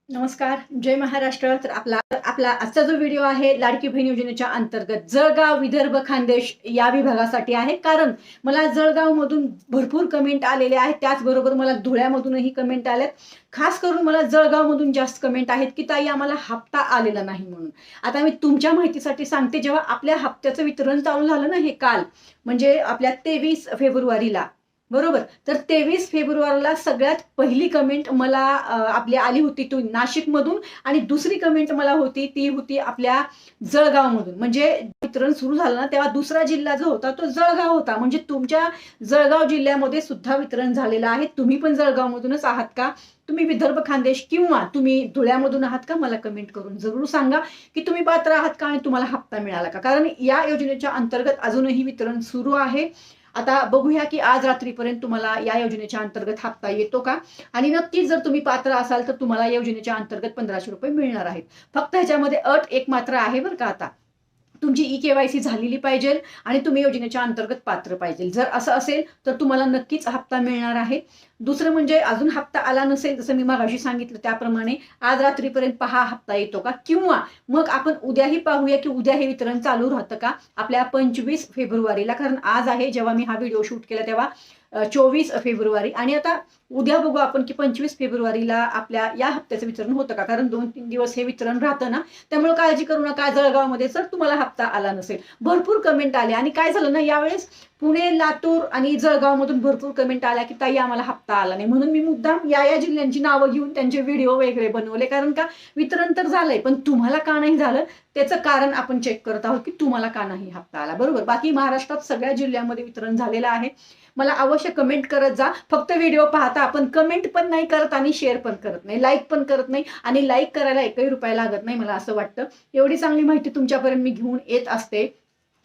नमस्कार, जय महाराष्ट्र. तर आपला आपला आजचा जो व्हिडिओ आहे लाडकी बहीण योजनेच्या अंतर्गत जळगाव, विदर्भ, खान्देश या विभागासाठी आहे. कारण मला जळगावमधून भरपूर कमेंट आलेले आहेत. त्याचबरोबर मला धुळ्यामधूनही कमेंट आल्यात. खास करून मला जळगावमधून जास्त कमेंट आहेत की ताई आम्हाला हप्ता आलेला नाही म्हणून. आता मी तुमच्या माहितीसाठी सांगते, जेव्हा आपल्या हप्त्याचं वितरण चालू झालं ना हे काल, म्हणजे आपल्या 23 फेब्रुवारीला, बरोबर. तर 23 फेब्रुवारीला सगळ्यात पहिली कमेंट मला आपली आली होती ती नाशिकमधून, आणि दुसरी कमेंट मला होती ती होती आपल्या जळगावमधून. म्हणजे वितरण सुरू झालं ना तेव्हा दुसरा जिल्हा जो होता तो जळगाव होता. म्हणजे तुमच्या जळगाव जिल्ह्यामध्ये सुद्धा वितरण झालेलं आहे. तुम्ही पण जळगावमधूनच आहात का? तुम्ही विदर्भ, खानदेश किंवा तुम्ही धुळ्यामधून आहात का? मला कमेंट करून जरूर सांगा की तुम्ही पात्र आहात का आणि तुम्हाला हप्ता मिळाला का. कारण या योजनेच्या अंतर्गत अजूनही वितरण सुरू आहे. आता बघूया की आज रात्रीपर्यंत तुम्हाला या योजनेच्या अंतर्गत हप्ता येतो का. आणि नक्कीच जर तुम्ही पात्र असाल तर तुम्हाला या योजनेच्या अंतर्गत 1500 रुपये मिळणार आहेत. फक्त ह्याच्यामध्ये अट एक मात्र आहे बरं का. आता तुमची ई-के-वाय-सी झालेली पाहिजे आणि तुम्ही योजनेच्या अंतर्गत पात्र पाहिजे. जर असं असेल तर तुम्हाला नक्कीच हप्ता मिळणार आहे. दुसरं म्हणजे अजून हप्ता आला नसेल, जसं मी मगाशी सांगितलं त्याप्रमाणे आज रात्रीपर्यंत पहा हप्ता येतो का, किंवा मग आपण उद्याही पाहूया की उद्या हे वितरण चालू राहतं का आपल्या 25 फेब्रुवारीला. कारण आज आहे जेव्हा मी हा व्हिडिओ शूट केला तेव्हा 24 फेब्रुवारी, आणि आता उद्या बघू आपण की 25 फेब्रुवारीला आपल्या या हप्त्याचं वितरण होतं का. कारण 2-3 दिवस हे वितरण राहतं ना, त्यामुळे काळजी करू नका जळगावमध्ये जर तुम्हाला हप्ता आला नसेल. भरपूर कमेंट आले आणि काय झालं ना यावेळेस पुणे, लातूर आणि जळगावमधून भरपूर कमेंट आल्या की ताई आम्हाला हप्ता आला नाही. म्हणून मी मुद्दाम या जिल्ह्यांची नावं घेऊन त्यांचे व्हिडिओ वेगळे बनवले. कारण का वितरण तर झालंय पण तुम्हाला का नाही झालं त्याचं कारण आपण चेक करत आहोत की तुम्हाला का नाही हप्ता आला. बरोबर. बाकी महाराष्ट्रात सगळ्या जिल्ह्यांमध्ये वितरण झालेलं आहे. मला अवश्य कमेंट करत जा. फक्त व्हिडिओ पाहता आपण कमेंट पण नाही करत आणि शेअर पण करत नाही, लाईक पण करत नाही. आणि लाईक करायला एकही रुपया लागत नाही मला असं वाटतं. एवढी चांगली माहिती तुमच्यापर्यंत मी घेऊन येत असते.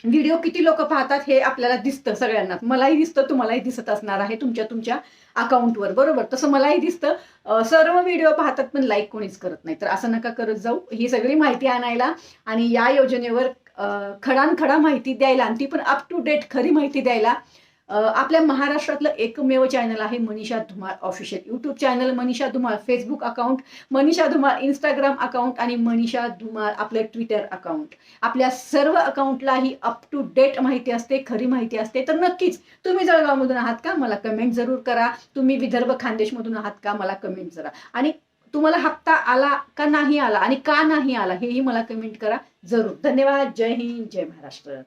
व्हिडिओ किती लोक पाहतात हे आपल्याला दिसतं सगळ्यांना. मलाही दिसतं, तुम्हालाही दिसत असणार आहे तुमच्या तुमच्या अकाउंटवर. बरोबर. तसं मलाही दिसतं. सर्व व्हिडिओ पाहतात पण लाईक कोणीच करत नाही. तर असं नका करत जाऊ. ही सगळी माहिती आणायला आणि या योजनेवर खडानखडा माहिती द्यायला, आणि ती पण अप टू डेट खरी माहिती द्यायला आपल्या महाराष्ट्रातलं एकमेव चॅनल आहे Manisha Dhumal official. YouTube channel Manisha Dhumal, Facebook account Manisha Dhumal, Instagram account आणि मनीषा धुमाळ आपलं ट्विटर अकाउंट. आपल्या सर्व अकाउंटला ही अप टू डेट माहिती असते, खरी माहिती असते. तर नक्कीच तुम्ही जळगावमधून आहात का मला कमेंट जरूर करा. तुम्ही विदर्भ, खानदेशमधून आहात का मला कमेंट करा. आणि तुम्हाला हप्ता आला का नाही आला आणि का नाही आला हेही मला कमेंट करा जरूर. धन्यवाद. जय हिंद, जय महाराष्ट्र.